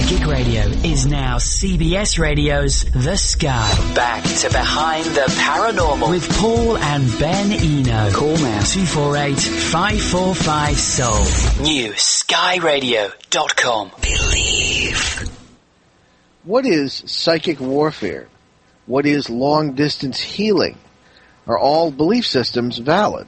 Psychic Radio is now CBS Radio's The Sky. Back to Behind the Paranormal with Paul and Ben Eno. Call now 248-545-SOUL. New skyradio.com. Believe. What is psychic warfare? What is long-distance healing? Are all belief systems valid?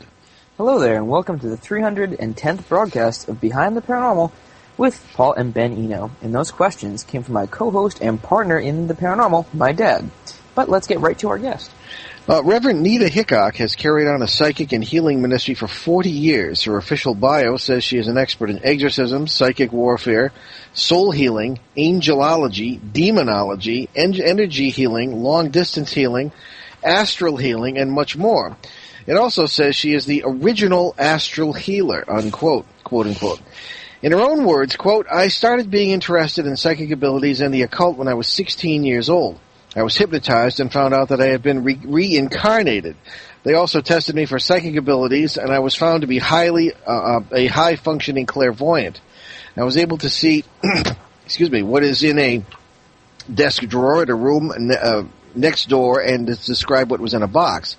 Hello there, and welcome to the 310th broadcast of Behind the Paranormal with Paul and Ben Eno. And those questions came from my co-host and partner in the paranormal, my dad. But let's get right to our guest. Reverend Nita Hickok has carried on a psychic and healing ministry for 40 years. Her official bio says she is an expert in exorcism, psychic warfare, soul healing, angelology, demonology, energy healing, long-distance healing, astral healing, and much more. It also says she is the original astral healer, unquote, quote-unquote. In her own words, quote, I started being interested in psychic abilities and the occult when I was 16 years old. I was hypnotized and found out that I had been reincarnated. They also tested me for psychic abilities, and I was found to be a high-functioning clairvoyant. I was able to see, what is in a desk drawer at a room next door and describe what was in a box.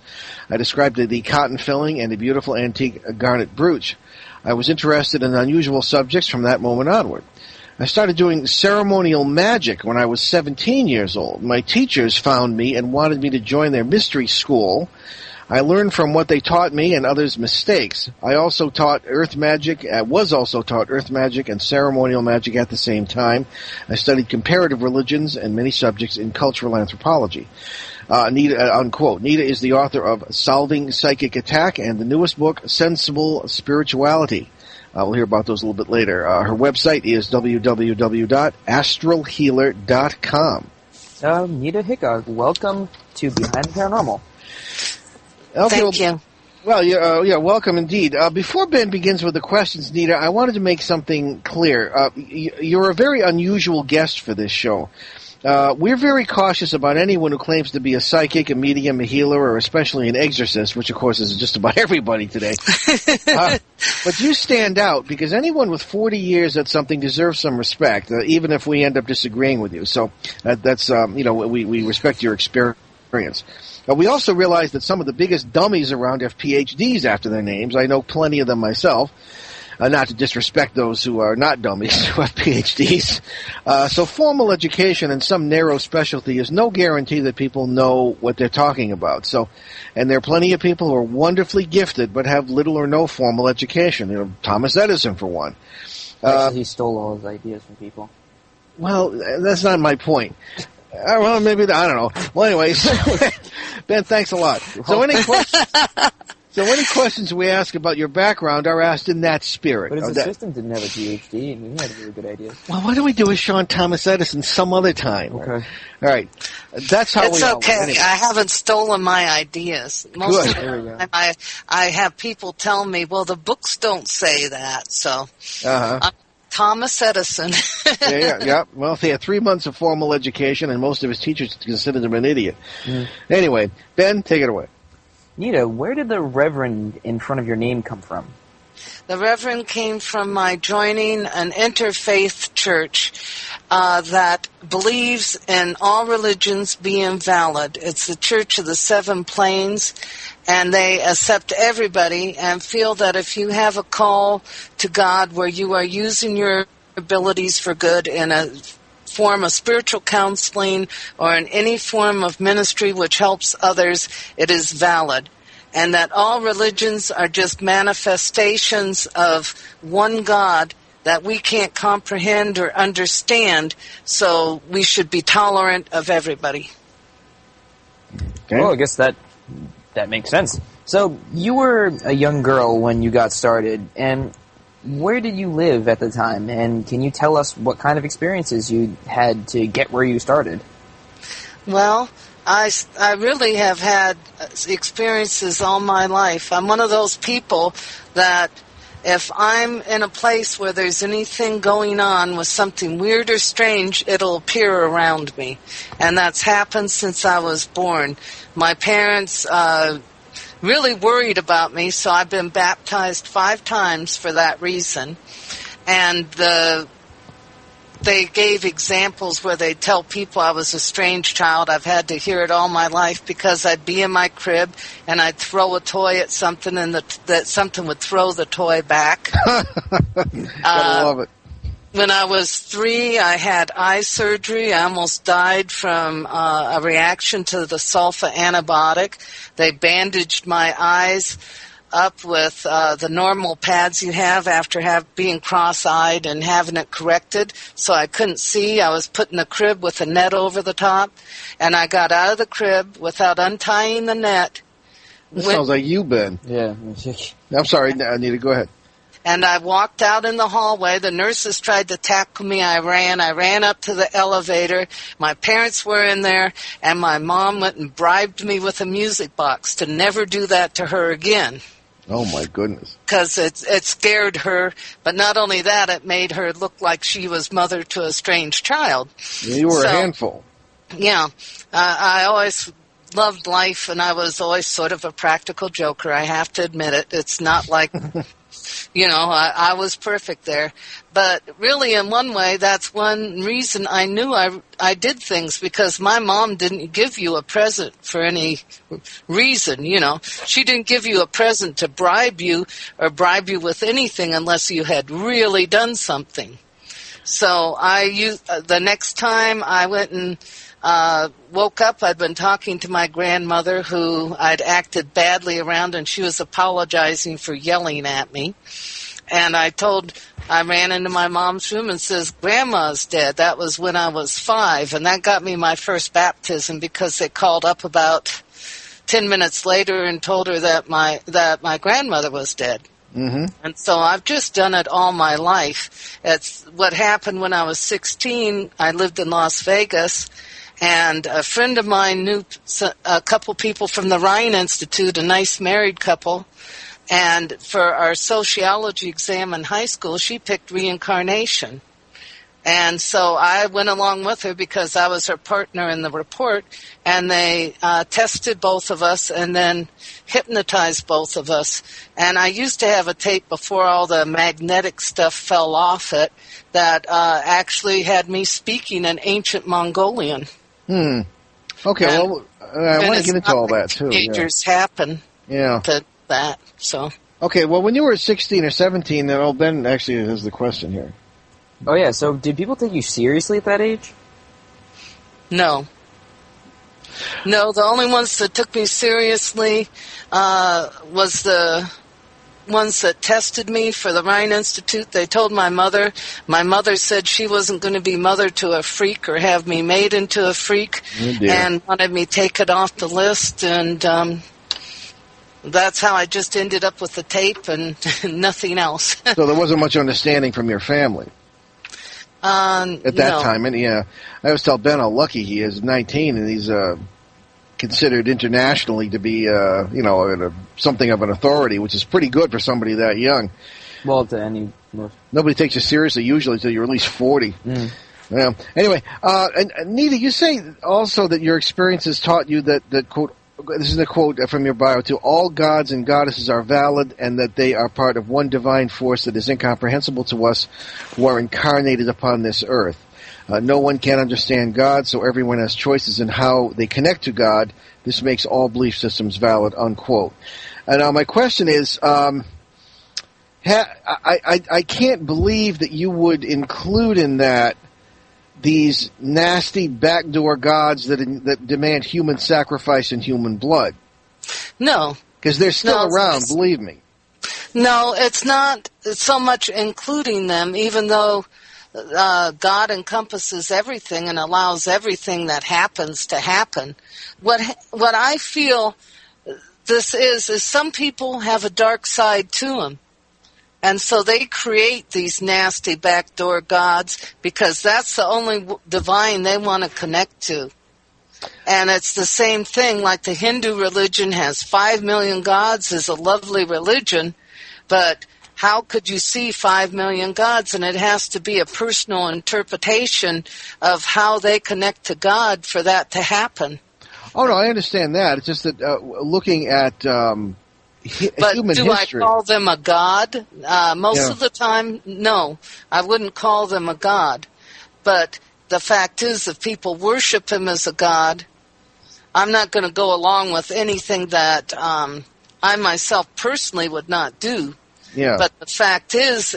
I described the cotton filling and the beautiful antique garnet brooch. I was interested in unusual subjects from that moment onward. I started doing ceremonial magic when I was 17 years old. My teachers found me and wanted me to join their mystery school. I learned from what they taught me and others' mistakes. I also taught earth magic, was also taught earth magic and ceremonial magic at the same time. I studied comparative religions and many subjects in cultural anthropology. Nita, unquote. Nita is the author of Solving Psychic Attack and the newest book, Sensible Spirituality. We'll hear about those a little bit later. Her website is www.astralhealer.com. Nita Hickok, welcome to Behind the Paranormal. Okay, Thank you. Well, yeah, welcome indeed. Before Ben begins with the questions, Nita, I wanted to make something clear. You're a very unusual guest for this show. We're very cautious about anyone who claims to be a psychic, a medium, a healer, or especially an exorcist, which, of course, is just about everybody today. But you stand out because anyone with 40 years at something deserves some respect, even if we end up disagreeing with you. So that's, we respect your experience. We also realize that some of the biggest dummies around have PhDs after their names. I know plenty of them myself. Not to disrespect those who are not dummies, who have PhDs. So formal education and some narrow specialty is no guarantee that people know what they're talking about. And there are plenty of people who are wonderfully gifted but have little or no formal education. Thomas Edison, for one. He stole all his ideas from people. Well, that's not my point. Well, maybe, I don't know. Well, anyways, Ben, thanks a lot. So any questions we ask about your background are asked in that spirit. But his assistant didn't have a PhD, and he had really good ideas. Well, why don't we do a Sean Thomas Edison some other time? Okay. All right. That's how it's okay. Anyway. I haven't stolen my ideas. Most of the time, I have people tell me, well, the books don't say that, so... I'm Thomas Edison. Yeah. Well, he had 3 months of formal education, and most of his teachers considered him an idiot. Anyway, Ben, take it away. Nita, where did the Reverend in front of your name come from? The Reverend came from my joining an interfaith church that believes in all religions being valid. It's the Church of the Seven Plains, and they accept everybody and feel that if you have a call to God where you are using your abilities for good in a form of spiritual counseling or in any form of ministry which helps others, it is valid. And that all religions are just manifestations of one God that we can't comprehend or understand, so we should be tolerant of everybody. Okay. Well, I guess that makes sense. So you were a young girl when you got started, and where did you live at the time? And can you tell us what kind of experiences you had to get where you started? Well, I really have had experiences all my life. I'm one of those people that if I'm in a place where there's anything going on with something weird or strange, it'll appear around me. And that's happened since I was born. My parents really worried about me, so I've been baptized 5 times for that reason. And the they gave examples where they tell people I was a strange child. I've had to hear it all my life because I'd be in my crib and I'd throw a toy at something and that something would throw the toy back. Gotta love it. When I was 3, I had eye surgery. I almost died from a reaction to the sulfa antibiotic. They bandaged my eyes up with the normal pads you have after being cross-eyed and having it corrected, so I couldn't see. I was put in a crib with a net over the top, and I got out of the crib without untying the net. This sounds like you, Ben. Yeah. I'm sorry, Anita, go ahead. And I walked out in the hallway. The nurses tried to tackle me. I ran up to the elevator. My parents were in there, and my mom went and bribed me with a music box to never do that to her again. Oh, my goodness. Because it scared her, but not only that, it made her look like she was mother to a strange child. You were a handful. Yeah. I always loved life, and I was always sort of a practical joker. I have to admit it. It's not like... I was perfect there. But really, in one way, that's one reason I knew I did things, because my mom didn't give you a present for any reason, She didn't give you a present to bribe you or bribe you with anything unless you had really done something. So the next time I went and woke up, I'd been talking to my grandmother who I'd acted badly around, and she was apologizing for yelling at me. And I ran into my mom's room and says, Grandma's dead. That was when I was 5, and that got me my first baptism because they called up about 10 minutes later and told her that my grandmother was dead. Mm-hmm. And so I've just done it all my life. It's what happened when I was 16. I lived in Las Vegas, and a friend of mine knew a couple people from the Ryan Institute, a nice married couple, and for our sociology exam in high school, she picked reincarnation. And so I went along with her because I was her partner in the report, and they tested both of us and then hypnotized both of us. And I used to have a tape before all the magnetic stuff fell off it that actually had me speaking in ancient Mongolian. Okay, well, I want to get into all that, too. Teenagers happen to that, so. Okay, well, when you were 16 or 17, then Ben actually has the question here. Oh, yeah, so did people take you seriously at that age? No. No, the only ones that took me seriously was the ones that tested me for the Ryan Institute. They told my mother. My mother said she wasn't going to be mother to a freak or have me made into a freak, and wanted me taken off the list, and that's how I just ended up with the tape and nothing else. So there wasn't much understanding from your family? At that time, and I always tell Ben how lucky he is, 19, and he's considered internationally to be, something of an authority, which is pretty good for somebody that young. Well, to any... Nobody takes you seriously usually until you're at least 40. Yeah. Anyway, and Nita, you say also that your experiences taught you that quote, this is a quote from your bio too, all gods and goddesses are valid and that they are part of one divine force that is incomprehensible to us who are incarnated upon this earth. No one can understand God, so everyone has choices in how they connect to God. This makes all belief systems valid, unquote. And now my question is, I can't believe that you would include in that these nasty backdoor gods that demand human sacrifice and human blood. No. Because they're still around, believe me. No, it's not so much including them, even though God encompasses everything and allows everything that happens to happen. What I feel this is some people have a dark side to them. And so they create these nasty backdoor gods because that's the only divine they want to connect to. And it's the same thing, like the Hindu religion has 5 million gods, is a lovely religion, but how could you see 5 million gods? And it has to be a personal interpretation of how they connect to God for that to happen. Oh, no, I understand that. It's just that looking at... But human do history. I call them a god? Most of the time, no. I wouldn't call them a god. But the fact is, if people worship him as a god, I'm not going to go along with anything that I myself personally would not do. Yeah. But the fact is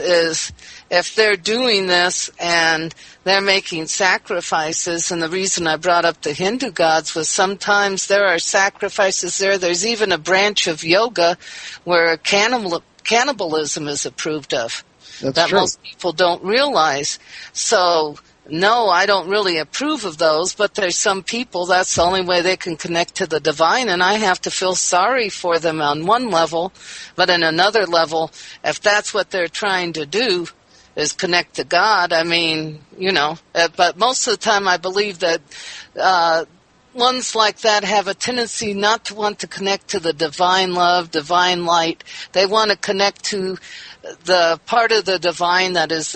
if they're doing this and they're making sacrifices, and the reason I brought up the Hindu gods was sometimes there are sacrifices there. There's even a branch of yoga where cannibalism is approved of. That's true. Most people don't realize. So, no, I don't really approve of those, but there's some people, that's the only way they can connect to the divine, and I have to feel sorry for them on one level, but in another level, if that's what they're trying to do, is connect to God, I mean, but most of the time I believe that ones like that have a tendency not to want to connect to the divine love, divine light. They want to connect to the part of the divine that is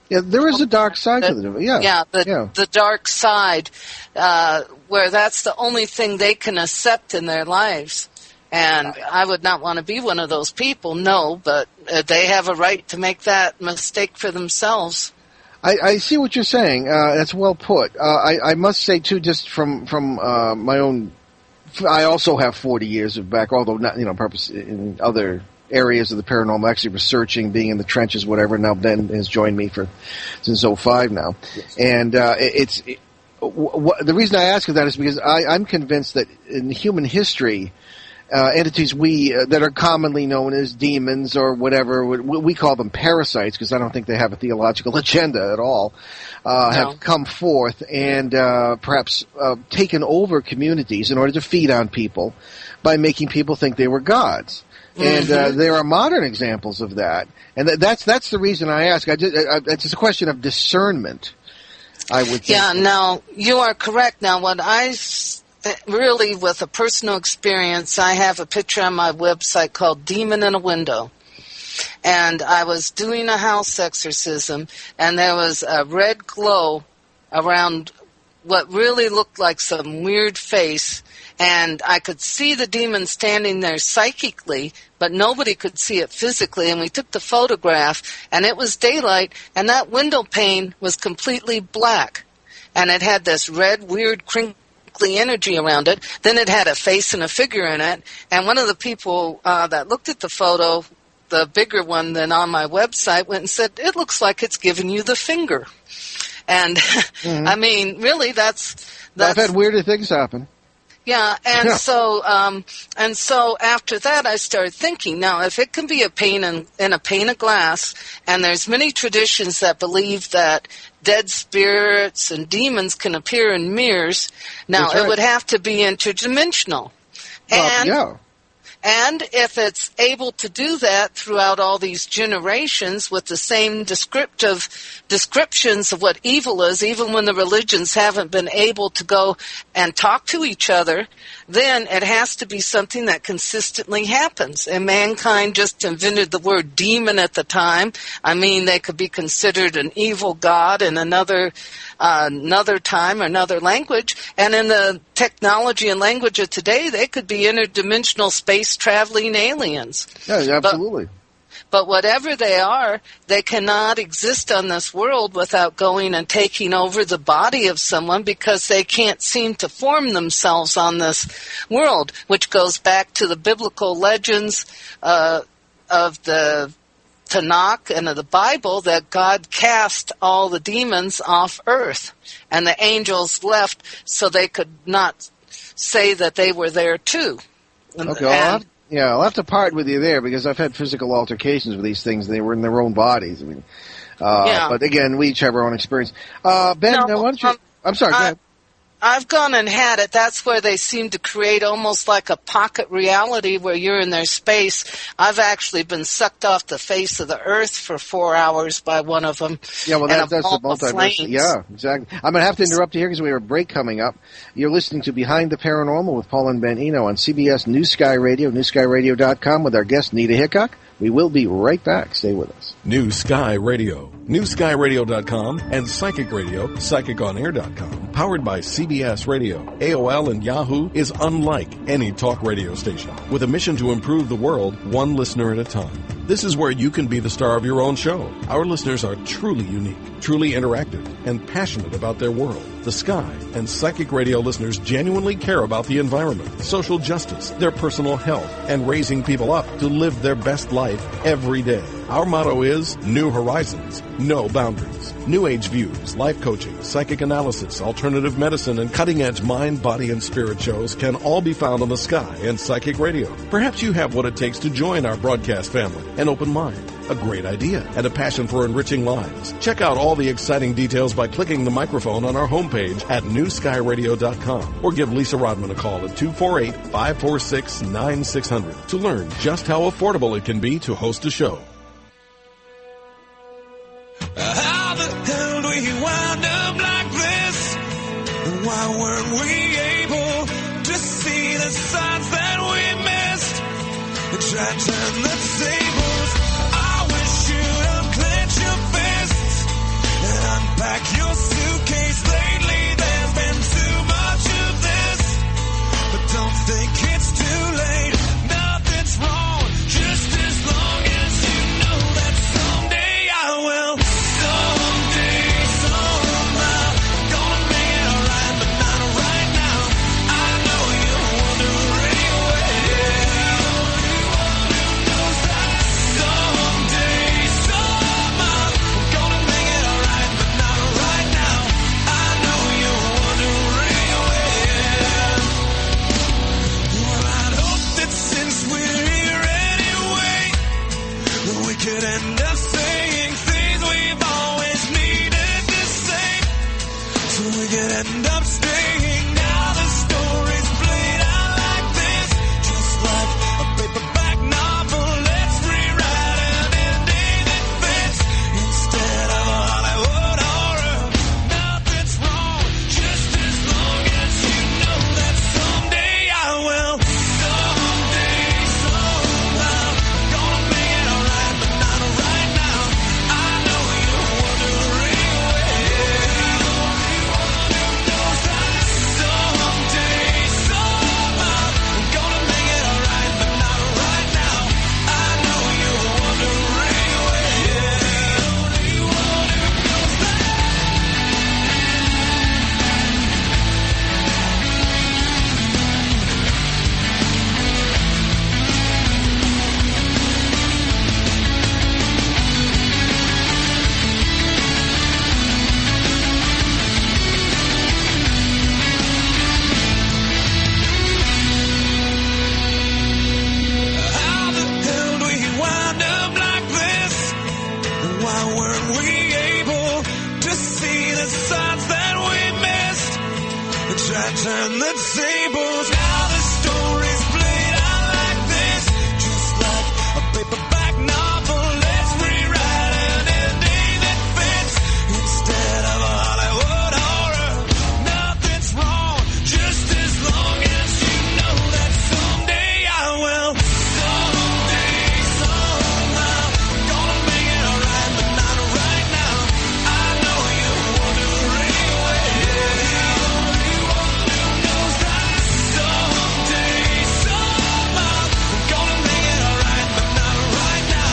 Yeah, there is a dark side to the the dark side, where that's the only thing they can accept in their lives. And I would not want to be one of those people, no, but they have a right to make that mistake for themselves. I see what you're saying. That's well put. I must say, too, just from my own, I also have 40 years of back, although not, purpose in other areas of the paranormal, actually researching, being in the trenches, whatever. Now Ben has joined me since 2005 now. Yes. And the reason I ask that is because I'm convinced that in human history, entities that are commonly known as demons or whatever, we call them parasites because I don't think they have a theological agenda at all, have come forth and perhaps taken over communities in order to feed on people by making people think they were gods. And there are modern examples of that, and that's the reason I ask. It's just a question of discernment, I would think. Yeah, now, you are correct. Now, what really, with a personal experience, I have a picture on my website called Demon in a Window. And I was doing a house exorcism, and there was a red glow around what really looked like some weird face. And I could see the demon standing there psychically, but nobody could see it physically. And we took the photograph, and it was daylight, and that window pane was completely black. And it had this red, weird, crinkly energy around it. Then it had a face and a figure in it. And one of the people that looked at the photo, the bigger one than on my website, went and said, "It looks like it's giving you the finger." And, I mean, really, that's... I've had weirder things happen. Yeah, and so after that, I started thinking. Now, if it can be a pane in a pane of glass, and there's many traditions that believe that dead spirits and demons can appear in mirrors, now it would have to be interdimensional. And if it's able to do that throughout all these generations with the same descriptions of what evil is, even when the religions haven't been able to go and talk to each other, then it has to be something that consistently happens. And mankind just invented the word demon at the time. I mean, they could be considered an evil god in another time, another language. And in the technology and language of today, they could be interdimensional space-traveling aliens. Yeah, absolutely. But whatever they are, they cannot exist on this world without going and taking over the body of someone because they can't seem to form themselves on this world, which goes back to the biblical legends of the Tanakh and of the Bible that God cast all the demons off earth, and the angels left so they could not say that they were there too. Okay, I'll have to part with you there because I've had physical altercations with these things. They were in their own bodies. I mean, but again, we each have our own experience. Ben, why don't you? I'm sorry. Go ahead. I've gone and had it. That's where they seem to create almost like a pocket reality where you're in their space. I've actually been sucked off the face of the earth for 4 hours by one of them. Yeah, well, that's the multiverse. Yeah, exactly. I'm going to have to interrupt you here because we have a break coming up. You're listening to Behind the Paranormal with Paul and Ben Eno on CBS New Sky Radio, newskyradio.com with our guest, Nita Hickok. We will be right back. Stay with us. New Sky Radio, newskyradio.com, and Psychic Radio, psychiconair.com. Powered by CBS Radio, AOL, and Yahoo, is unlike any talk radio station, with a mission to improve the world one listener at a time. This is where you can be the star of your own show. Our listeners are truly unique, truly interactive, and passionate about their world, the sky, and Psychic Radio listeners genuinely care about the environment, social justice, their personal health, and raising people up to live their best life every day. Our motto is New Horizons, No Boundaries. New Age views, life coaching, psychic analysis, alternative medicine, and cutting-edge mind, body, and spirit shows can all be found on the Sky and Psychic Radio. Perhaps you have what it takes to join our broadcast family: an open mind, a great idea, and a passion for enriching lives. Check out all the exciting details by clicking the microphone on our homepage at newskyradio.com or give Lisa Rodman a call at 248-546-9600 to learn just how affordable it can be to host a show. How the hell do we wind up like this? Why weren't we able to see the signs that we missed? Try to turn the tables. I wish you'd unclench your fists and unpack your suitcase. Lately there's been too much of this, but don't think it's too late. Nothing's wrong, just as long as you know that someday I will. Someday, somehow, I'm gonna make it alright, but not right now. I know you're wondering someday, somehow, I'm gonna make it alright, but not right now. I know you're wondering well, I'd hope that since we're here anyway, we could end up saying things we've always needed to say, so we could end up staying. Now the story's played out like this, just like a paperback novel. Let's rewrite an ending that fits instead of a Hollywood horror. Nothing's wrong, just as long as you know that someday I will. Someday, somehow, I'm gonna make it alright, but not right now. I know you're wondering someday, somehow, I'm gonna make it alright, but not right now. I know you're wondering how the hell do we wind up like this? Why weren't we able to see the signs that we missed? Try to turn the tables. Now the story's played out like this, just like a paperback novel. Let's rewrite an ending that fits instead of a Hollywood horror. Nothing's wrong, just as long as you know that someday I will. Someday, somehow, I'm gonna make it alright, but not right now. I know you're wondering someday, somehow, I'm gonna make it alright, but not right now.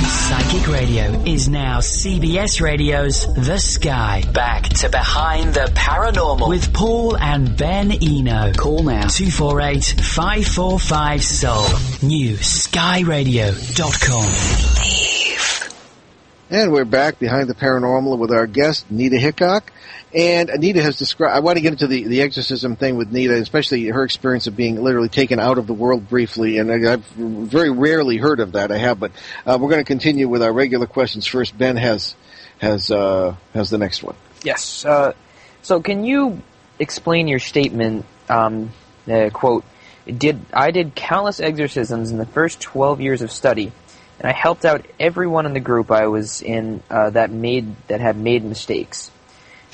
Psychic Radio is now CBS Radio's The Sky. Back to Behind the Paranormal with Paul and Ben Eno. Call now 248-545-SOUL. NewSkyRadio.com. And we're back behind the paranormal with our guest, Nita Hickok. And Nita has described, I want to get into the exorcism thing with Nita, especially her experience of being literally taken out of the world briefly. And I've very rarely heard of that. I have, but we're going to continue with our regular questions first. Ben has the next one. Yes. So can you explain your statement, quote, I did countless exorcisms in the first 12 years of study, and I helped out everyone in the group I was in that had made mistakes.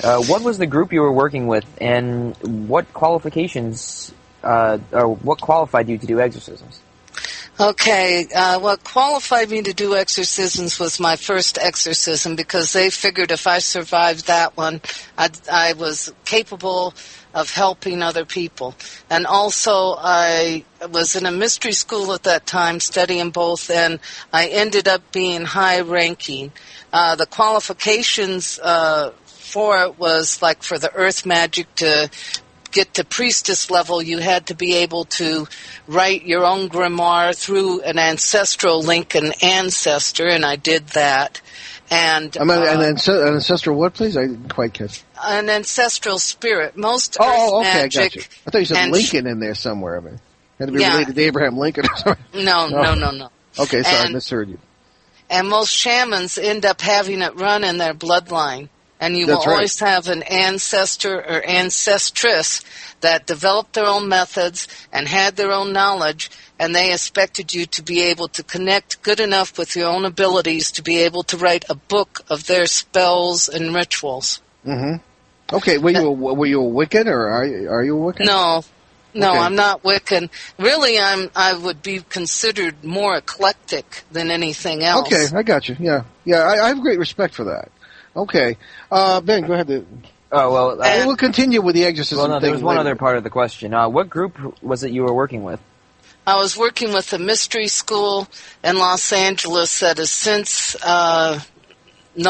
What was the group you were working with, and what qualifications or what qualified you to do exorcisms? Okay, what qualified me to do exorcisms was my first exorcism, because they figured if I survived that one, I was capable of helping other people. And also, I was in a mystery school at that time, studying both, and I ended up being high-ranking. The qualifications for it was, like, for the earth magic to get to priestess level, you had to be able to write your own grimoire through an ancestral link, an ancestor, and I did that. And an ancestral what, please? I didn't quite catch. An ancestral spirit. Most earth magic. I got you. I thought you said Lincoln in there somewhere. I mean, had to be related to Abraham Lincoln or something. No. Okay, sorry, I misheard you. And most shamans end up having it run in their bloodline. And you will always have an ancestor or ancestress that developed their own methods and had their own knowledge, and they expected you to be able to connect good enough with your own abilities to be able to write a book of their spells and rituals. Mm-hmm. Okay, were you a Wiccan, or are you a Wiccan? No, okay. I'm not Wiccan. Really, I would be considered more eclectic than anything else. Okay, I got you. Yeah, I have great respect for that. Okay. Ben, go ahead. We'll continue with the exorcism thing. Well, no, there was one other part of the question. What group was it you were working with? I was working with a mystery school in Los Angeles that is since no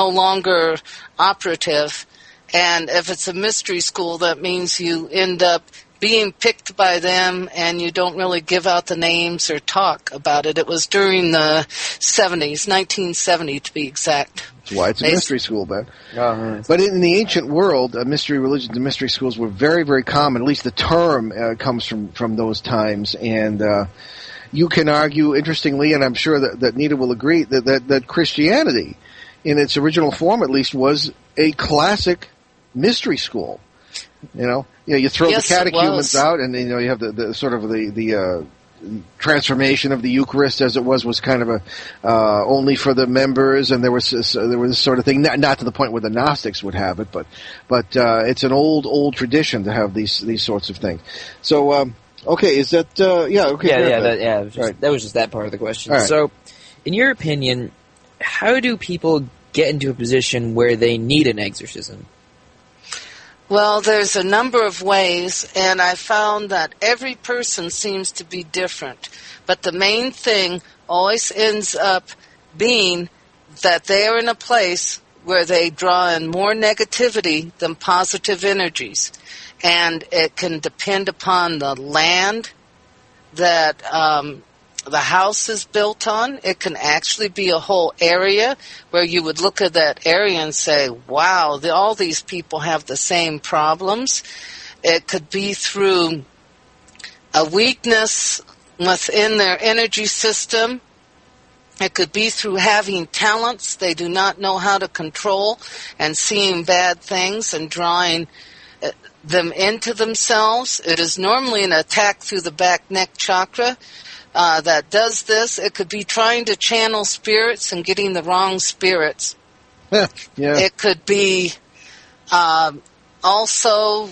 longer operative. And if it's a mystery school, that means you end up being picked by them, and you don't really give out the names or talk about it. It was during the 70s, 1970 to be exact. That's why it's a mystery school, Ben. But in the ancient world, mystery religions and mystery schools were very, very common. At least the term comes from those times. And you can argue, interestingly, and I'm sure that Nita will agree, that Christianity, in its original form at least, was a classic mystery school. You throw the catechumens out, and you have the sort of the transformation of the Eucharist, as it was kind of a only for the members, and there was this sort of thing, not to the point where the Gnostics would have it, but it's an old tradition to have these sorts of things. So okay, is that okay? That was just that part of the question. Right. So, in your opinion, how do people get into a position where they need an exorcism? Well, there's a number of ways, and I found that every person seems to be different. But the main thing always ends up being that they are in a place where they draw in more negativity than positive energies. And it can depend upon the land that the house is built on. It can actually be a whole area where you would look at that area and say, wow, all these people have the same problems. It could be through a weakness within their energy system. It could be through having talents they do not know how to control and seeing bad things and drawing them into themselves. It is normally an attack through the back neck chakra that does this. It could be trying to channel spirits and getting the wrong spirits. Yeah. It could be also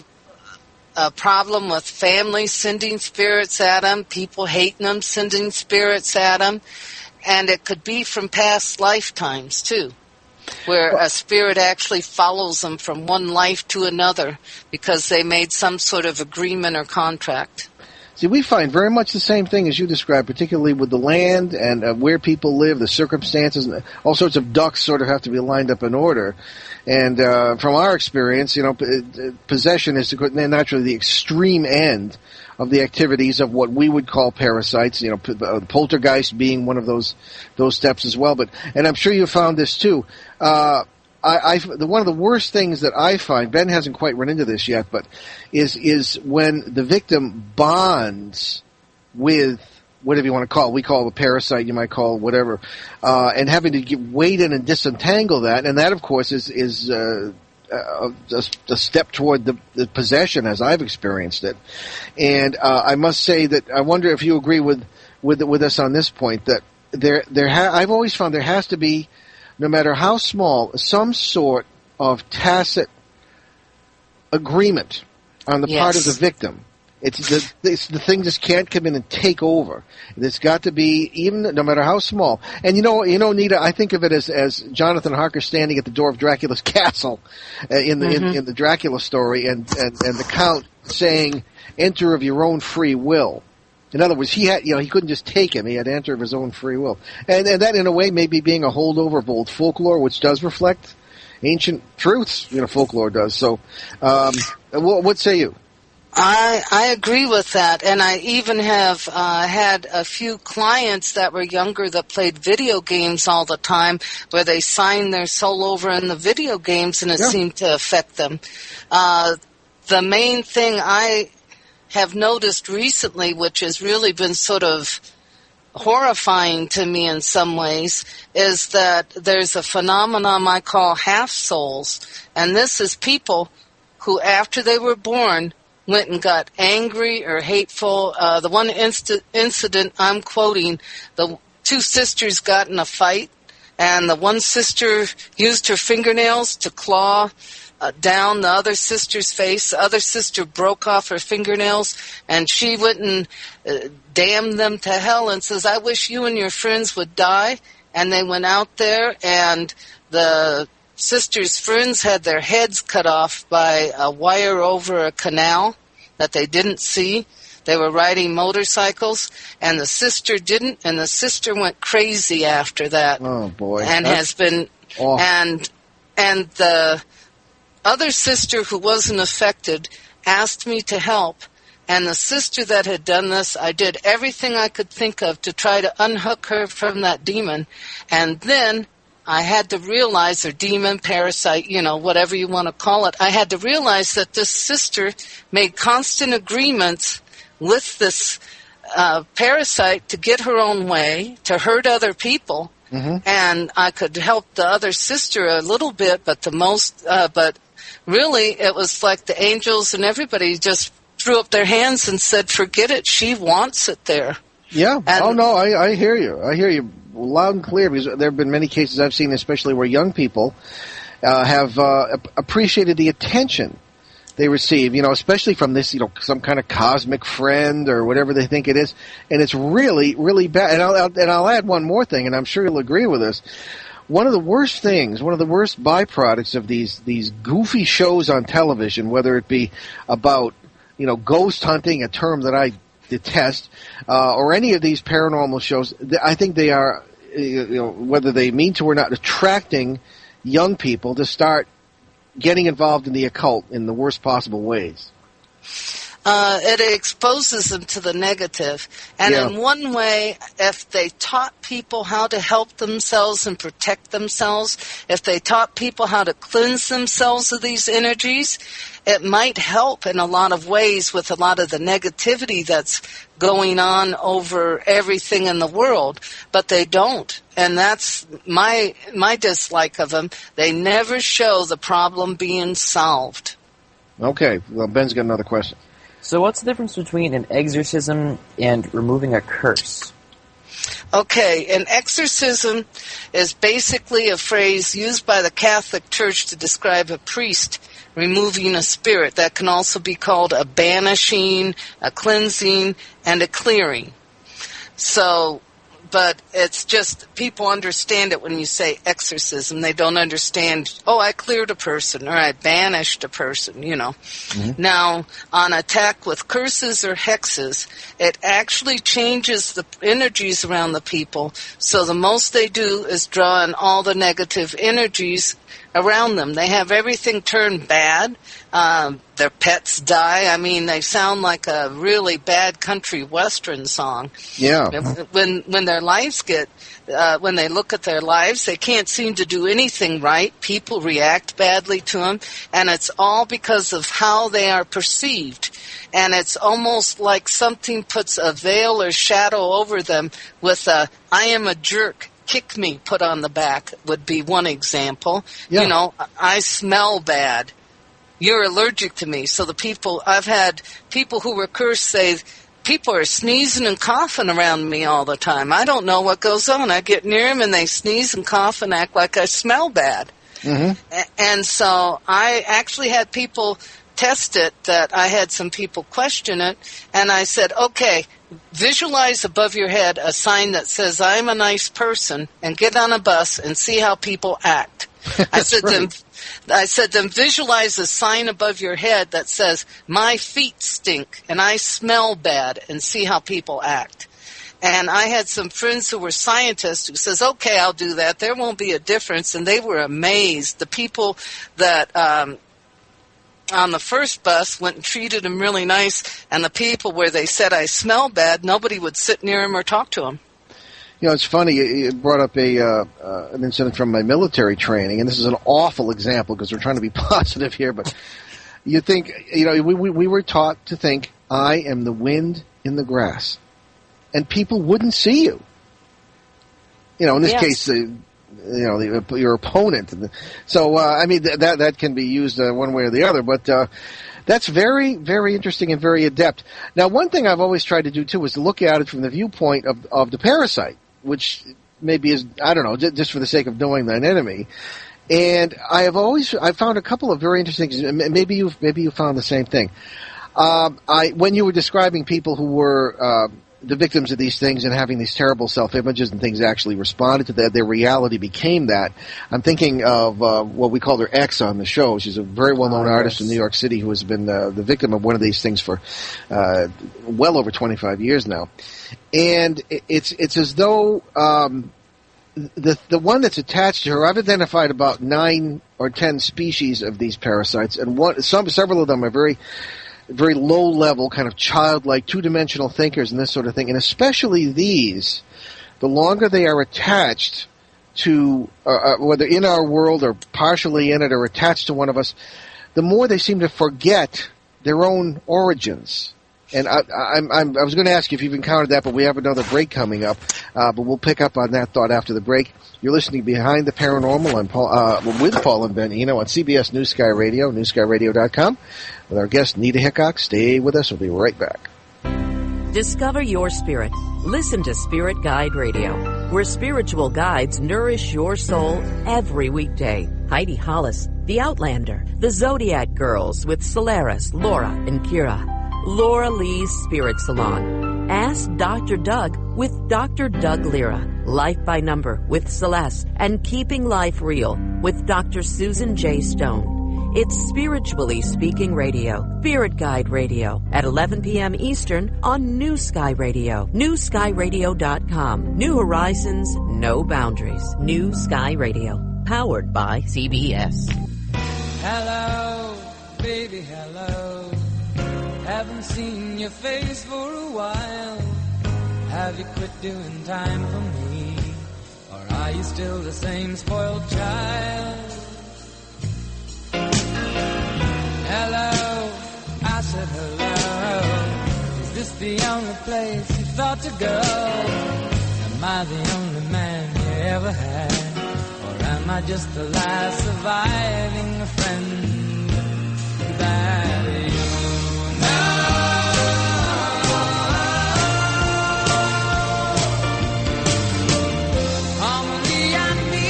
a problem with family sending spirits at them, people hating them, sending spirits at them. And it could be from past lifetimes, too, where a spirit actually follows them from one life to another because they made some sort of agreement or contract. See, we find very much the same thing as you described, particularly with the land and where people live, the circumstances, and all sorts of ducks sort of have to be lined up in order. And from our experience, possession is naturally the extreme end of the activities of what we would call parasites. Poltergeist being one of those steps as well. And I'm sure you found this too. One of the worst things that I find, Ben hasn't quite run into this yet, but is when the victim bonds with whatever you want to call it. We call it a parasite, you might call it whatever, and having to wade in and disentangle that, and that of course is a step toward the possession as I've experienced it. And I must say that I wonder if you agree with us on this point, that I've always found there has to be, no matter how small, some sort of tacit agreement on the part of the victim It's the thing just can't come in and take over. It's got to be, even no matter how small. And you know, Nita, I think of it as Jonathan Harker standing at the door of Dracula's castle in the Dracula story, and the Count saying, "Enter of your own free will." In other words, he couldn't just take him; he had to enter of his own free will. And that, in a way, may be being a holdover of old folklore, which does reflect ancient truths. Folklore does. So, what say you? I agree with that, and I even have had a few clients that were younger that played video games all the time, where they signed their soul over in the video games, and it seemed to affect them. The main thing I have noticed recently, which has really been sort of horrifying to me in some ways, is that there's a phenomenon I call half-souls, and this is people who, after they were born, went and got angry or hateful. The one incident I'm quoting, the two sisters got in a fight, and the one sister used her fingernails to claw down the other sister's face. The other sister broke off her fingernails, and she went and damned them to hell and says, "I wish you and your friends would die." And they went out there, and the sisters' friends had their heads cut off by a wire over a canal that they didn't see. They were riding motorcycles, and the sister didn't, and the sister went crazy after that. Oh boy! And has been, and the other sister who wasn't affected asked me to help, and the sister that had done this, I did everything I could think of to try to unhook her from that demon, and then I had to realize, or demon, parasite, whatever you want to call it, I had to realize that this sister made constant agreements with this parasite to get her own way, to hurt other people, and I could help the other sister a little bit, but but really it was like the angels and everybody just threw up their hands and said, "Forget it, she wants it there." Yeah. I hear you. I hear you loud and clear, because there have been many cases I've seen, especially where young people have appreciated the attention they receive, especially from this, some kind of cosmic friend or whatever they think it is, and it's really, really bad. And I'll add one more thing, and I'm sure you'll agree with this. One of the worst byproducts of these goofy shows on television, whether it be about ghost hunting, a term that I detest, or any of these paranormal shows, I think they are, whether they mean to or not, attracting young people to start getting involved in the occult in the worst possible ways. It exposes them to the negative. And in one way, if they taught people how to help themselves and protect themselves, if they taught people how to cleanse themselves of these energies, it might help in a lot of ways with a lot of the negativity that's going on over everything in the world. But they don't. And that's my dislike of them. They never show the problem being solved. Okay. Well, Ben's got another question. So what's the difference between an exorcism and removing a curse? Okay, an exorcism is basically a phrase used by the Catholic Church to describe a priest removing a spirit. That can also be called a banishing, a cleansing, and a clearing. But it's just, people understand it when you say exorcism. They don't understand, I cleared a person, or I banished a person, Now, on attack with curses or hexes, it actually changes the energies around the people. So the most they do is draw in all the negative energies around them. They have everything turn bad. Their pets die. I mean, they sound like a really bad country western song. Yeah. When their lives when they look at their lives, they can't seem to do anything right. People react badly to them, and it's all because of how they are perceived. And it's almost like something puts a veil or shadow over them with a, "I am a jerk, kick me," put on the back would be one example. Yeah. I smell bad. You're allergic to me. So I've had people who were cursed say, people are sneezing and coughing around me all the time. I don't know what goes on. I get near them and they sneeze and cough and act like I smell bad. Mm-hmm. And so I actually had people test it that I had some people question it, and I said, okay, visualize above your head a sign that says, I'm a nice person, and get on a bus and see how people act. I said, then visualize a sign above your head that says, my feet stink and I smell bad, and see how people act. And I had some friends who were scientists who says, okay, I'll do that. There won't be a difference. And they were amazed. The people that on the first bus went and treated them really nice, and the people where they said I smell bad, nobody would sit near them or talk to them. You know, it's funny. You brought up an incident from my military training, and this is an awful example because we're trying to be positive here. But you think, you know, we were taught to think, I am the wind in the grass, and people wouldn't see you. You know, in this case, your opponent. So, I mean, that can be used one way or the other, but that's very, very interesting and very adept. Now, one thing I've always tried to do, too, is to look at it from the viewpoint of the parasite, which maybe is, I don't know, just for the sake of knowing thine enemy. And I found a couple of very interesting things. Maybe you found the same thing. When you were describing people who were the victims of these things and having these terrible self-images and things actually responded to that, their reality became that. I'm thinking of what we called her X on the show. She's a very well-known artist in New York City who has been the victim of one of these things for well over 25 years now. And it's as though the one that's attached to her, I've identified about 9 or 10 species of these parasites, and several of them are very low-level, kind of childlike, two-dimensional thinkers and this sort of thing. And especially these, the longer they are attached to, whether in our world or partially in it or attached to one of us, the more they seem to forget their own origins. And I was going to ask you if you've encountered that, but we have another break coming up. But we'll pick up on that thought after the break. You're listening Behind the Paranormal with Paul and Ben Eno on CBS New Sky Radio, newskyradio.com. With our guest, Nita Hickok. Stay with us. We'll be right back. Discover your spirit. Listen to Spirit Guide Radio, where spiritual guides nourish your soul every weekday. Heidi Hollis, The Outlander, The Zodiac Girls with Solaris, Laura, and Kira. Laura Lee's Spirit Salon. Ask Dr. Doug with Dr. Doug Lira. Life by Number with Celeste. And Keeping Life Real with Dr. Susan J. Stone. It's Spiritually Speaking Radio, Spirit Guide Radio, at 11 p.m. Eastern on New Sky Radio, newskyradio.com. New horizons, no boundaries. New Sky Radio, powered by CBS. Hello, baby, hello. Haven't seen your face for a while. Have you quit doing time for me? Or are you still the same spoiled child? Hello, I said hello. Is this the only place you thought to go? Am I the only man you ever had? Or am I just the last surviving friend that you know? Harmony and me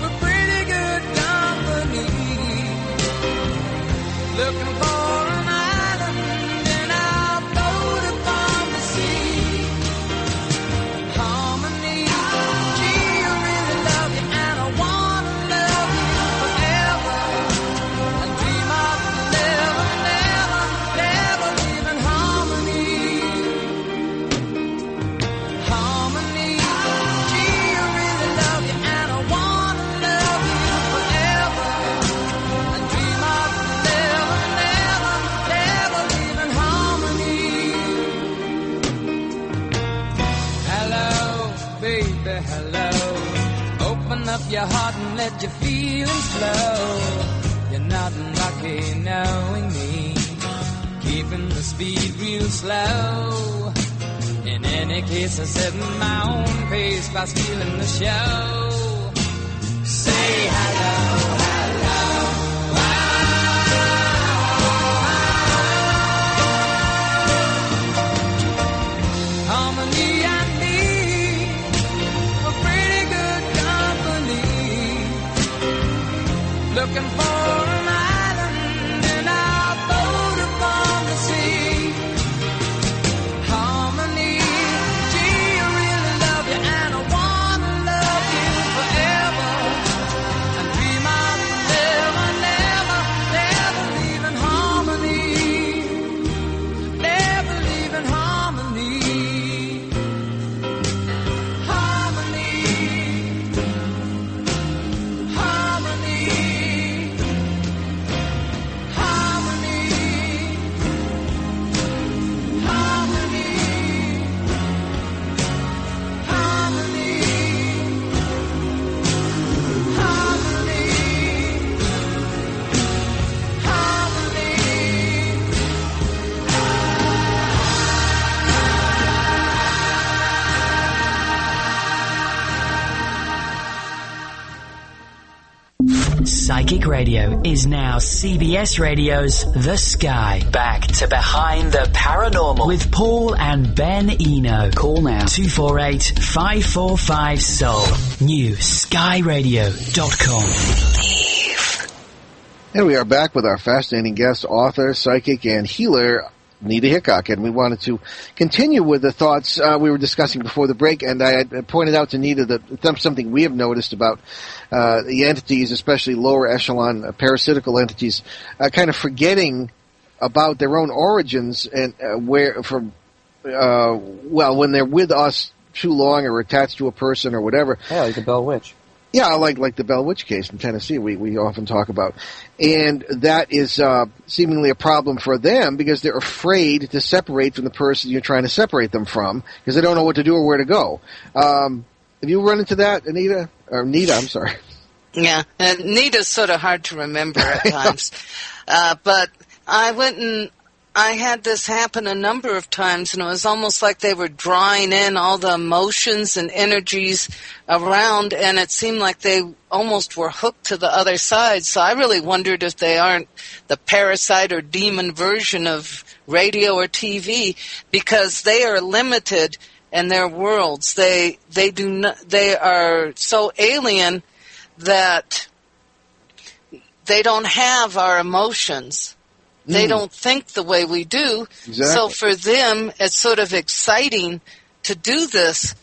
were pretty good company. Looking for an island in our boat upon the sea. Harmony, gee, I really love you, and I wanna love you forever. And dream of never, never, never leaving harmony. Harmony, gee, I really love you, and I wanna love you forever. And dream of never, never, never leaving harmony. Hello, baby, hello. Open up your heart and let your feelings flow. You're not lucky knowing me, keeping the speed real slow. In any case, I set my own pace by stealing the show. Say hello, hello. Harmony and me were pretty good company. Looking for an island Psychic Radio is now CBS Radio's The Sky. Back to Behind the Paranormal with Paul and Ben Eno. Call now 248-545-SOUL. New skyradio.com. And we are back with our fascinating guest, author, psychic, and healer, Nita Hickok, and we wanted to continue with the thoughts we were discussing before the break, and I had pointed out to Nita that that's something we have noticed about the entities, especially lower echelon parasitical entities, kind of forgetting about their own origins and when they're with us too long or attached to a person or whatever. Yeah, like the Bell Witch. Yeah, like the Bell Witch case in Tennessee we often talk about. And that is seemingly a problem for them because they're afraid to separate from the person you're trying to separate them from because they don't know what to do or where to go. Have you run into that, Anita? Or Nita, I'm sorry. Yeah, and Nita's sort of hard to remember at times. But I had this happen a number of times, and it was almost like they were drawing in all the emotions and energies around, and it seemed like they almost were hooked to the other side. So I really wondered if they aren't the parasite or demon version of radio or TV, because they are limited in their worlds. They are so alien that they don't have our emotions. They don't think the way we do. Exactly. So for them, it's sort of exciting to do this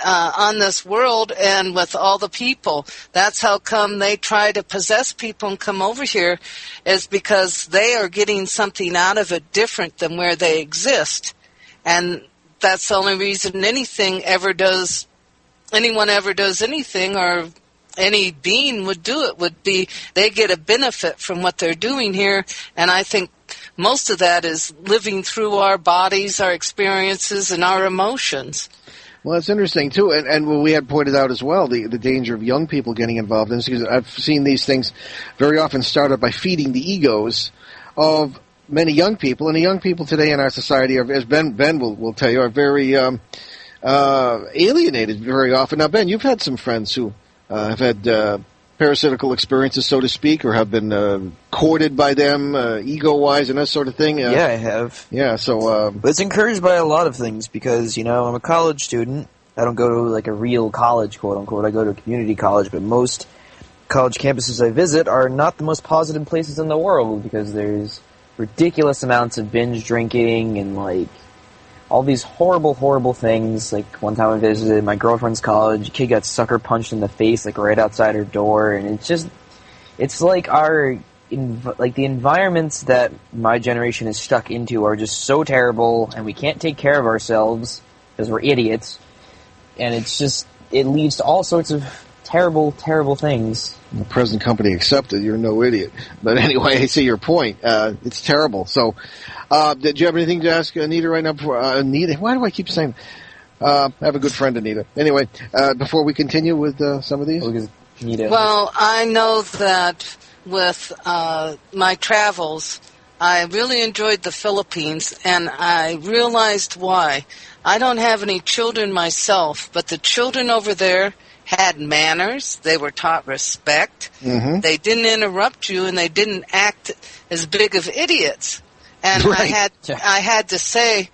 on this world and with all the people. That's how come they try to possess people and come over here, is because they are getting something out of it different than where they exist. And that's the only reason anyone ever does anything, or any being would do it, would be they get a benefit from what they're doing here. And I think most of that is living through our bodies, our experiences, and our emotions. Well, that's interesting, too. And we had pointed out as well the danger of young people getting involved in this, because I've seen these things very often start up by feeding the egos of many young people. And the young people today in our society, are, as Ben will tell you, are very alienated very often. Now, Ben, you've had some friends who have had parasitical experiences, so to speak, or have been courted by them, ego-wise, and that sort of thing. Yeah, I have. Yeah, so... but it's encouraged by a lot of things, because, I'm a college student. I don't go to, like, a real college, quote-unquote. I go to a community college, but most college campuses I visit are not the most positive places in the world, because there's ridiculous amounts of binge drinking and, like, all these horrible, horrible things. Like, one time I visited my girlfriend's college, a kid got sucker punched in the face, like, right outside her door, and it's like the environments that my generation is stuck into are just so terrible, and we can't take care of ourselves, because we're idiots, and it leads to all sorts of terrible, terrible things. The present company accepted, you're no idiot. But anyway, I see your point. It's terrible. So, did you have anything to ask Anita right now? Before Anita, why do I keep saying? I have a good friend, Anita. Anyway, before we continue with some of these, well, I know that with my travels, I really enjoyed the Philippines, and I realized why. I don't have any children myself, but the children over there had manners. They were taught respect. Mm-hmm. They didn't interrupt you, and they didn't act as big of idiots. And right. I had to say,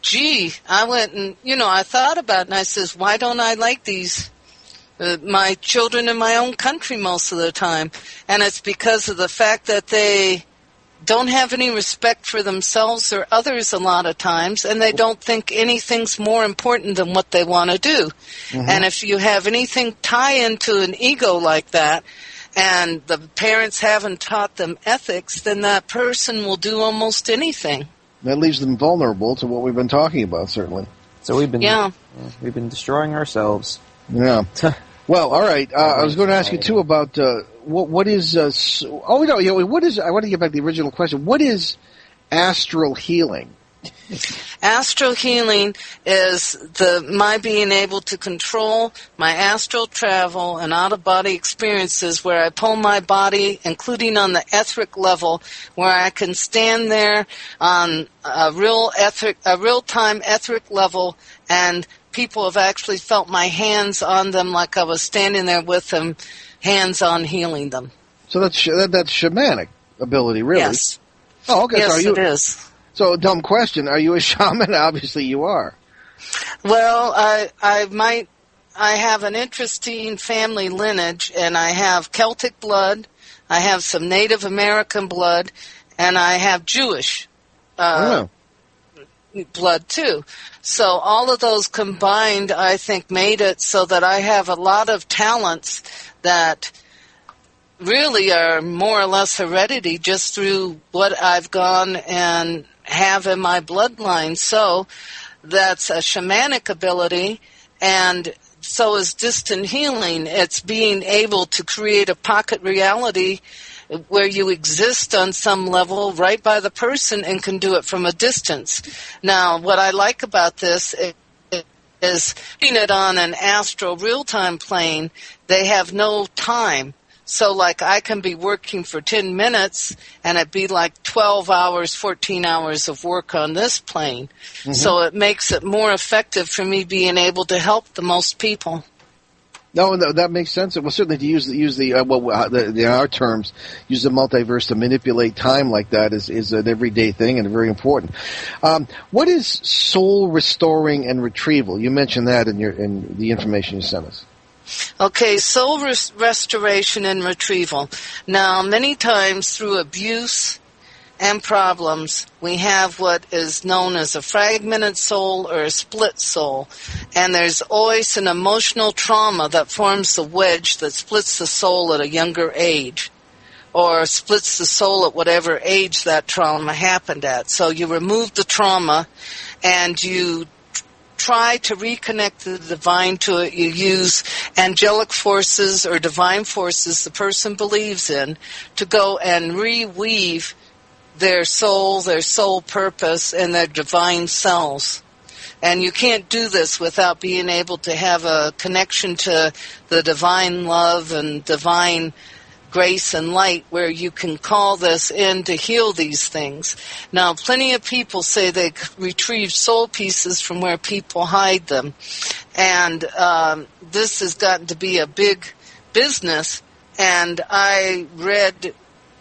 gee, I went and, I thought about it, and I says, why don't I like these, my children in my own country most of the time? And it's because of the fact that they don't have any respect for themselves or others a lot of times, and they don't think anything's more important than what they want to do. Mm-hmm. And if you have anything tie into an ego like that, and the parents haven't taught them ethics, then that person will do almost anything. That leaves them vulnerable to what we've been talking about, certainly. So we've been destroying ourselves. Yeah. Well, all right. I was going to ask you too about what is. What is? I want to get back to the original question. What is astral healing? Astral healing is my being able to control my astral travel and out-of-body experiences, where I pull my body, including on the etheric level, where I can stand there on a real-time etheric level, and people have actually felt my hands on them like I was standing there with them, hands-on healing them. So that's shamanic ability, really. Yes. Oh, okay. Yes, So it is. So, dumb question. Are you a shaman? Obviously you are. Well, I have an interesting family lineage, and I have Celtic blood, I have some Native American blood, and I have Jewish blood too. So all of those combined, I think, made it so that I have a lot of talents that really are more or less heredity just through what I've gone and have in my bloodline. So that's a shamanic ability, and so is distant healing. It's being able to create a pocket reality where you exist on some level right by the person and can do it from a distance. Now, what I like about this is putting it on an astral real-time plane. They have no time. So, like, I can be working for 10 minutes, and it'd be like 12 hours, 14 hours of work on this plane. Mm-hmm. So it makes it more effective for me being able to help the most people. No, that makes sense. Well, certainly to use the our terms, use the multiverse to manipulate time like that is an everyday thing and very important. What is soul restoring and retrieval? You mentioned that in the information you sent us. Okay, soul restoration and retrieval. Now, many times through abuse and problems, we have what is known as a fragmented soul or a split soul. And there's always an emotional trauma that forms the wedge that splits the soul at a younger age, or splits the soul at whatever age that trauma happened at. So you remove the trauma and you try to reconnect the divine to it. You use angelic forces or divine forces the person believes in to go and reweave their soul purpose, and their divine selves. And you can't do this without being able to have a connection to the divine love and divine grace and light, where you can call this in to heal these things. Now, plenty of people say they retrieve soul pieces from where people hide them. And this has gotten to be a big business. And I read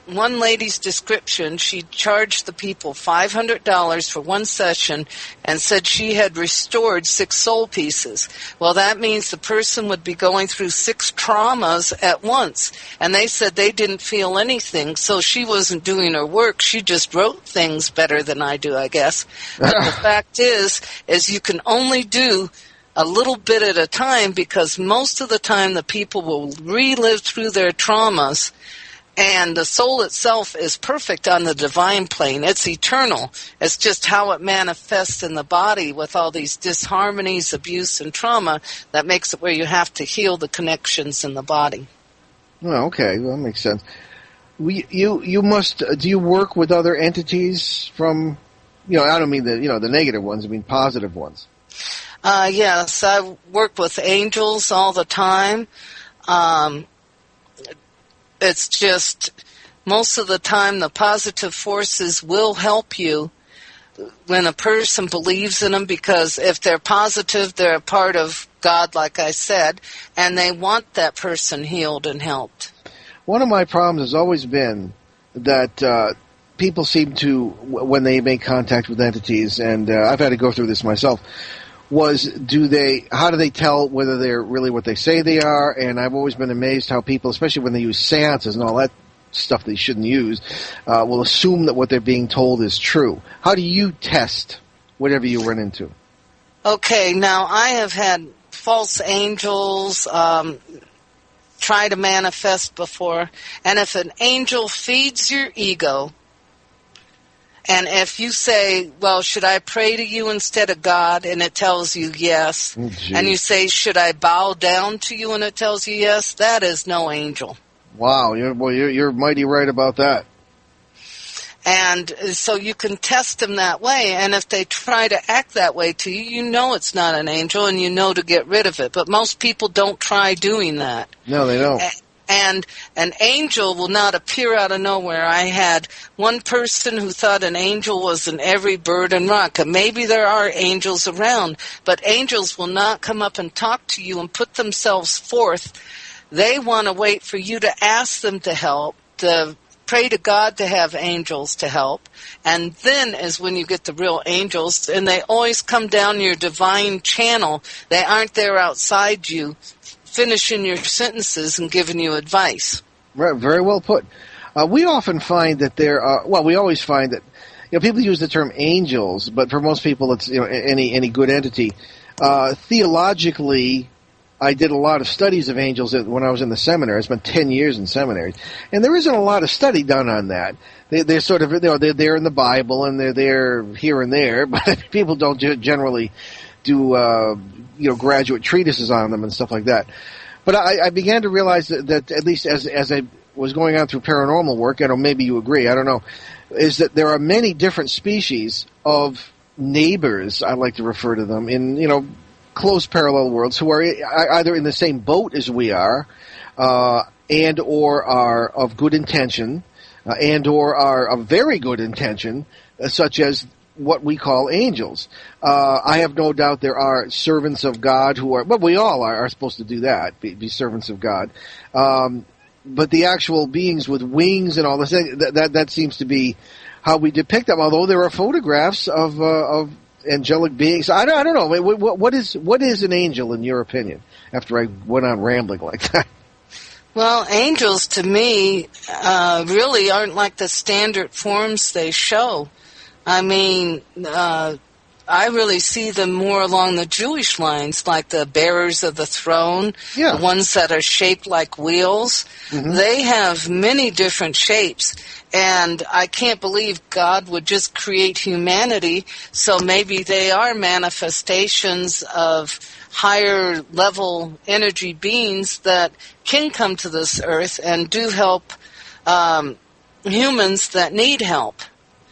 one lady's description. She charged the people $500 for one session and said she had restored 6 soul pieces. Well, that means the person would be going through 6 traumas at once. And they said they didn't feel anything, so she wasn't doing her work. She just wrote things better than I do, I guess. But the fact is you can only do a little bit at a time, because most of the time the people will relive through their traumas. And the soul itself is perfect on the divine plane. It's eternal. It's just how it manifests in the body with all these disharmonies, abuse, and trauma that makes it where you have to heal the connections in the body. Oh, okay. Well, that makes sense. You must. Do you work with other entities from? I don't mean the negative ones. I mean positive ones. Yes, I work with angels all the time. It's just most of the time the positive forces will help you when a person believes in them, because if they're positive, they're a part of God, like I said, and they want that person healed and helped. One of my problems has always been that people seem to, when they make contact with entities, and I've had to go through this myself, how do they tell whether they're really what they say they are? And I've always been amazed how people, especially when they use seances and all that stuff they shouldn't use, will assume that what they're being told is true. How do you test whatever you run into? Okay, now I have had false angels try to manifest before, and if an angel feeds your ego, and if you say, well, should I pray to you instead of God? And it tells you yes. Oh, and you say, should I bow down to you? And it tells you yes. That is no angel. Wow. You're mighty right about that. And so you can test them that way. And if they try to act that way to you, you know it's not an angel, and you know to get rid of it. But most people don't try doing that. No, they don't. And an angel will not appear out of nowhere. I had one person who thought an angel was in every bird and rock. And maybe there are angels around, but angels will not come up and talk to you and put themselves forth. They want to wait for you to ask them to help, pray to God to have angels to help, and then is when you get the real angels, and they always come down your divine channel. They aren't there outside you, finishing your sentences and giving you advice. Right, very well put. We often find that we always find that, people use the term angels, but for most people it's, any good entity. Theologically, I did a lot of studies of angels when I was in the seminary. I spent 10 years in seminary, and there isn't a lot of study done on that. They're sort of, they're there in the Bible, and they're there here and there, but people don't generally do, graduate treatises on them and stuff like that. But I began to realize that at least as I was going on through paranormal work, and maybe you agree, I don't know, is that there are many different species of neighbors, I like to refer to them, in, close parallel worlds, who are either in the same boat as we are, and or are of good intention, and or are of very good intention, such as what we call angels. I have no doubt there are servants of God who are, well, we all are supposed to do that, be servants of God. But the actual beings with wings and all this, that seems to be how we depict them, although there are photographs of angelic beings. I don't know. What is an angel in your opinion? After I went on rambling like that. Well, angels to me really aren't like the standard forms they show. I mean, I really see them more along the Jewish lines, like the bearers of the throne, the ones that are shaped like wheels. Mm-hmm. They have many different shapes. And I can't believe God would just create humanity, so maybe they are manifestations of higher level energy beings that can come to this earth and do help humans that need help.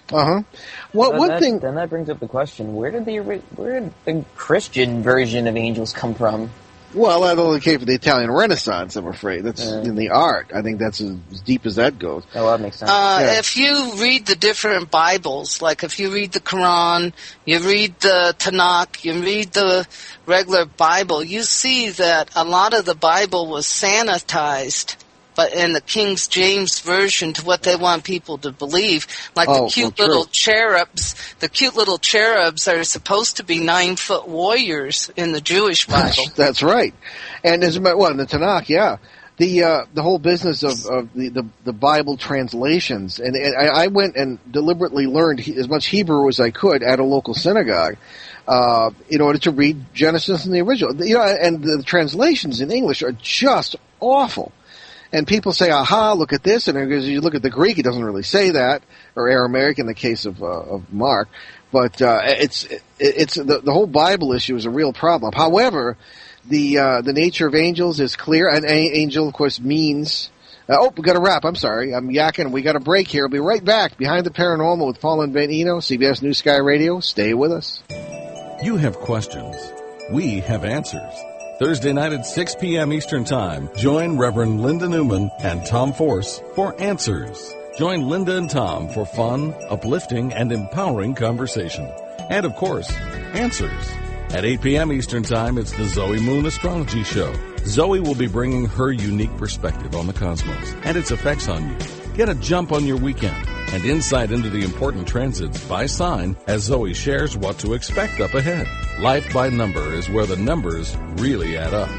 Then that brings up the question: where did the Christian version of angels come from? Well, that only came from the Italian Renaissance, I'm afraid. That's in the art. I think that's as deep as that goes. Oh, that makes sense. If you read the different Bibles, like if you read the Quran, you read the Tanakh, you read the regular Bible, you see that a lot of the Bible was sanitized, but in the King James Version to what they want people to believe. Like the cute little cherubs. The cute little cherubs are supposed to be 9-foot warriors in the Jewish Bible. That's right. And in the Tanakh, the whole business of the Bible translations. And I went and deliberately learned as much Hebrew as I could at a local synagogue in order to read Genesis in the original. And the translations in English are just awful. And people say, aha, look at this. And as you look at the Greek, it doesn't really say that, or Aramaic in the case of Mark. But it's the whole Bible issue is a real problem. However, the nature of angels is clear. An angel, of course, means... we got to wrap. I'm sorry. I'm yakking. We got a break here. I'll be right back. Behind the Paranormal with Paul and Ben Eno, CBS New Sky Radio. Stay with us. You have questions. We have answers. Thursday night at 6 p.m. Eastern Time, join Reverend Linda Newman and Tom Force for Answers. Join Linda and Tom for fun, uplifting, and empowering conversation. And, of course, Answers. At 8 p.m. Eastern Time, it's the Zoe Moon Astrology Show. Zoe will be bringing her unique perspective on the cosmos and its effects on you. Get a jump on your weekend and insight into the important transits by sign as Zoe shares what to expect up ahead. Life by Number is where the numbers really add up.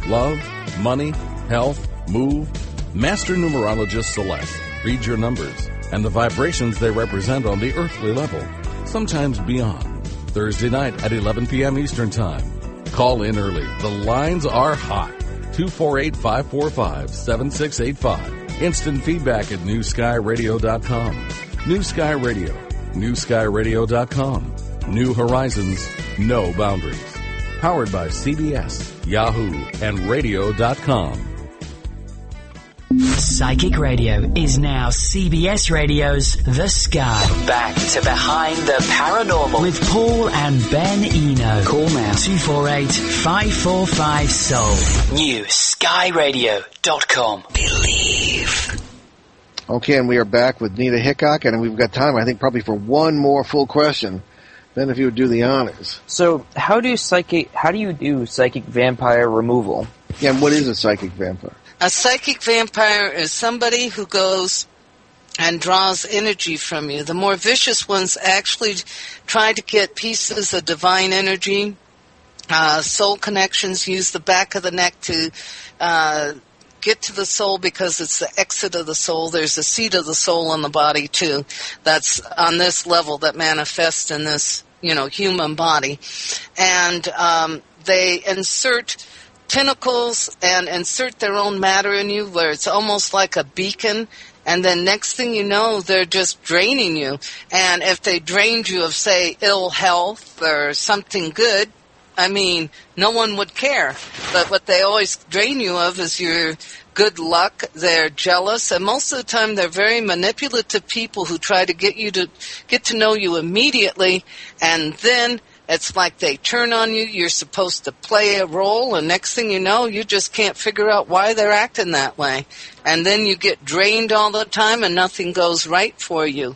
Love, money, health, move. Master numerologist Celeste reads your numbers and the vibrations they represent on the earthly level, sometimes beyond. Thursday night at 11 p.m. Eastern Time. Call in early. The lines are hot. 248-545-7685. Instant feedback at newskyradio.com. New Sky Radio. newskyradio.com. New horizons, no boundaries. Powered by CBS, Yahoo, and radio.com. Psychic Radio is now CBS Radio's The Sky. Back to Behind the Paranormal with Paul and Ben Eno. Call now 248-545-SOUL. NewSkyRadio.com. Believe. Okay, and we are back with Nita Hickok, and we've got time, I think, probably for one more full question. Then if you would do the honors. So, how do you do psychic vampire removal? Yeah, and what is a psychic vampire? A psychic vampire is somebody who goes and draws energy from you. The more vicious ones actually try to get pieces of divine energy. Soul connections use the back of the neck to get to the soul because it's the exit of the soul. There's a seat of the soul in the body, too. That's on this level that manifests in this, human body. And they insert tentacles and insert their own matter in you where it's almost like a beacon. And then next thing you know, they're just draining you. And if they drained you of, say, ill health or something good, no one would care. But what they always drain you of is your good luck. They're jealous. And most of the time, they're very manipulative people who try to get to know you immediately. And then it's like they turn on you. You're supposed to play a role. And next thing you know, you just can't figure out why they're acting that way. And then you get drained all the time and nothing goes right for you.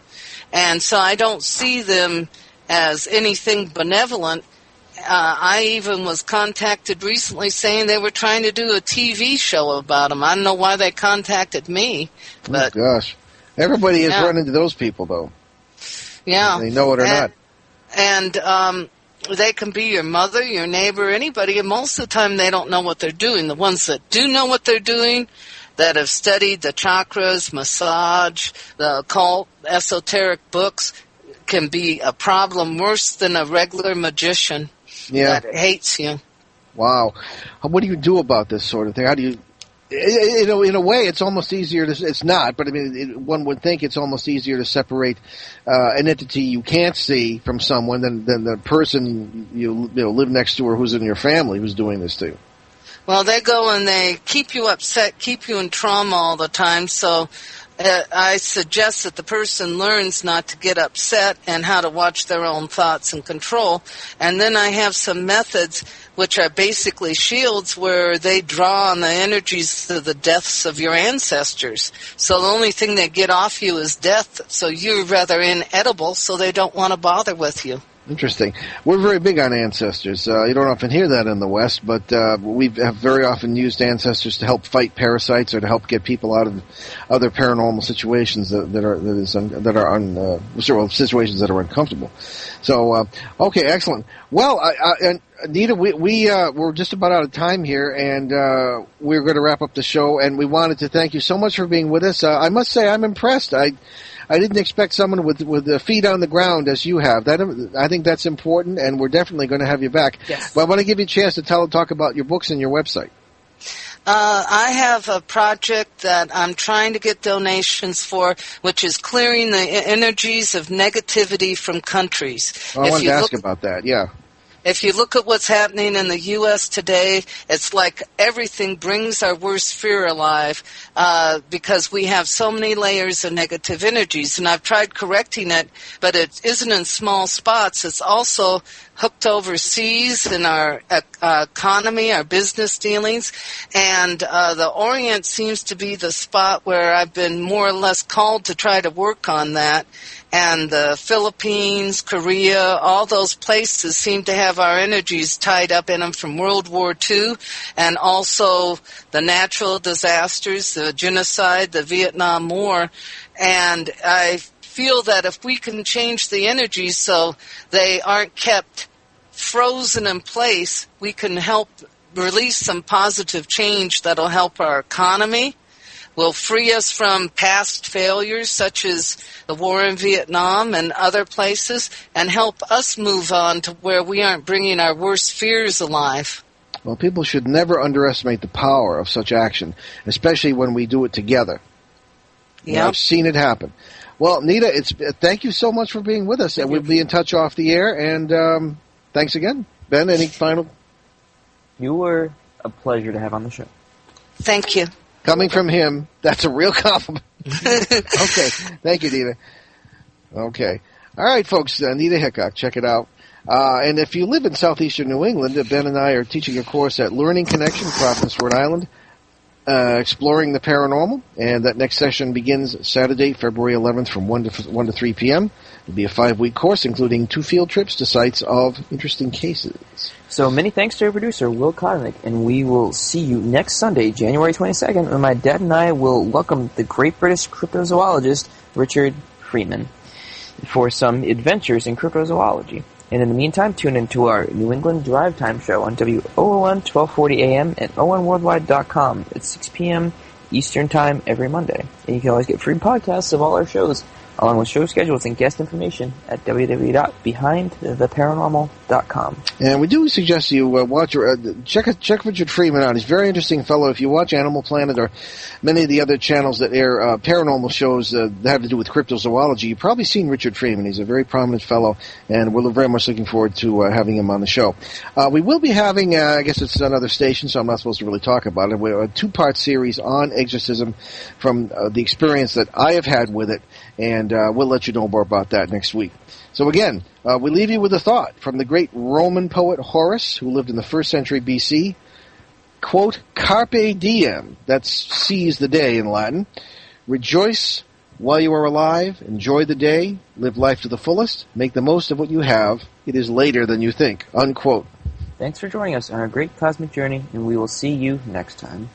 And so I don't see them as anything benevolent. I even was contacted recently saying they were trying to do a TV show about them. I don't know why they contacted me. But, oh, gosh. Everybody has run into those people, though. Yeah. They know it or not. And they can be your mother, your neighbor, anybody, and most of the time they don't know what they're doing. The ones that do know what they're doing, that have studied the chakras, massage, the occult, esoteric books, can be a problem worse than a regular magician. Yeah. That hates you. Wow. What do you do about this sort of thing? How do you... In a way, it's almost easier to... It's not, but one would think it's almost easier to separate an entity you can't see from someone than the person you live next to or who's in your family who's doing this to you. Well, they go and they keep you upset, keep you in trauma all the time, so... I suggest that the person learns not to get upset and how to watch their own thoughts and control. And then I have some methods which are basically shields where they draw on the energies of the deaths of your ancestors. So the only thing they get off you is death. So you're rather inedible, so they don't want to bother with you. Interesting. We're very big on ancestors. You don't often hear that in the West, but we have very often used ancestors to help fight parasites or to help get people out of other paranormal situations situations that are uncomfortable. So, okay, excellent. Well, and Nita, we're just about out of time here, and we're going to wrap up the show. And we wanted to thank you so much for being with us. I must say, I'm impressed. I didn't expect someone with the feet on the ground as you have. I think that's important, and we're definitely going to have you back. Yes. But I want to give you a chance to talk about your books and your website. I have a project that I'm trying to get donations for, which is clearing the energies of negativity from countries. I wanted to ask about that, yeah. If you look at what's happening in the U.S. today, it's like everything brings our worst fear alive because we have so many layers of negative energies. And I've tried correcting it, but it isn't in small spots. It's also hooked overseas in our economy, our business dealings. And the Orient seems to be the spot where I've been more or less called to try to work on that. And the Philippines, Korea, all those places seem to have our energies tied up in them from World War II, and also the natural disasters, the genocide, the Vietnam War. And I feel that if we can change the energies so they aren't kept frozen in place, we can help release some positive change that'll help our economy, will free us from past failures such as the war in Vietnam and other places, and help us move on to where we aren't bringing our worst fears alive. Well, people should never underestimate the power of such action, especially when we do it together. Yeah, I've seen it happen. Well, Nita, thank you so much for being with us, and we'll be in touch off the air, and thanks again. Ben, any final? You were a pleasure to have on the show. Thank you. Coming from him, that's a real compliment. Okay. Thank you, Nita. Okay. All right, folks. Nita Hickok. Check it out. And if you live in southeastern New England, Ben and I are teaching a course at Learning Connection, Providence, Rhode Island. Exploring the Paranormal, and that next session begins Saturday, February 11th from 1 to 3 p.m. It'll be a 5-week course, including 2 field trips to sites of interesting cases. So many thanks to our producer, Will Cosmic, and we will see you next Sunday, January 22nd, when my dad and I will welcome the great British cryptozoologist, Richard Freeman, for some adventures in cryptozoology. And in the meantime, tune into our New England Drive Time show on WOON 1240 AM and ONWorldwide.com at 6 p.m. Eastern Time every Monday. And you can always get free podcasts of all our shows, along with show schedules and guest information at www.behindtheparanormal.com. And we do suggest you watch check Richard Freeman out. He's a very interesting fellow. If you watch Animal Planet or many of the other channels that air paranormal shows that have to do with cryptozoology, you've probably seen Richard Freeman. He's a very prominent fellow, and we're very much looking forward to having him on the show. We will be having, I guess it's another station, so I'm not supposed to really talk about it, a 2-part series on exorcism from the experience that I have had with it, and we'll let you know more about that next week. So again, we leave you with a thought from the great Roman poet Horace, who lived in the 1st century BC. Quote, Carpe diem, that's seize the day in Latin. Rejoice while you are alive, enjoy the day, live life to the fullest, make the most of what you have. It is later than you think. Unquote. Thanks for joining us on our great cosmic journey, and we will see you next time.